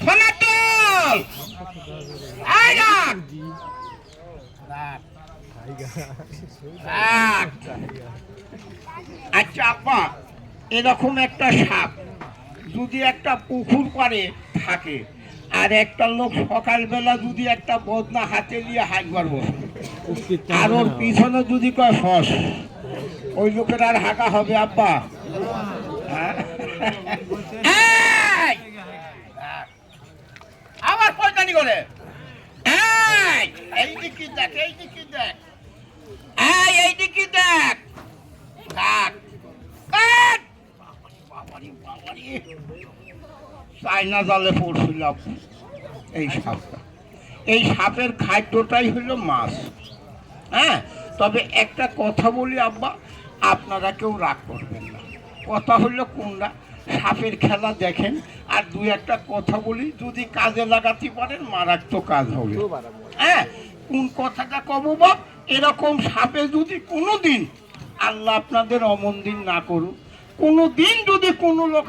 সনাতন আচ্ছা আপা, এরকম একটা সাপ যদি একটা পুকুর পাড়ে থাকে আর একটা লোক সকালবেলা যদি একটা বদনা হাতে নিয়ে হাঁকবার বসে আর ওর পিছনে যদি কয় ফস, ওই লোকের আর হাঁকা হবে আব্বা? হ্যাঁ? এই! আবার পয়তানি করে এই দিকে দেখ, এই দিকে দেখ, এই দিকে দেখ, কাক কাক, বাবারি বাবারি, চাইনা জালে পড়ছিলাম এই সাপটা। এই সাপের খাদ্যটাই হলো মাছ। হ্যাঁ, তবে একটা কথা বলি আব্বা, আপনারা কেউ রাগ করবেন না। কথা হলো কোনটা, সাপের খেলা দেখেন আর দুই একটা কথা বলি, যদি কাজে লাগাতে পারেন মারাত্মক কাজ হবে। হ্যাঁ, কোন কথাটা কব বাপ, এরকম সাপে যদি কোনো দিন আল্লাহ আপনাদের অমন দিন না করুক, কোনো দিন যদি কোনো লোক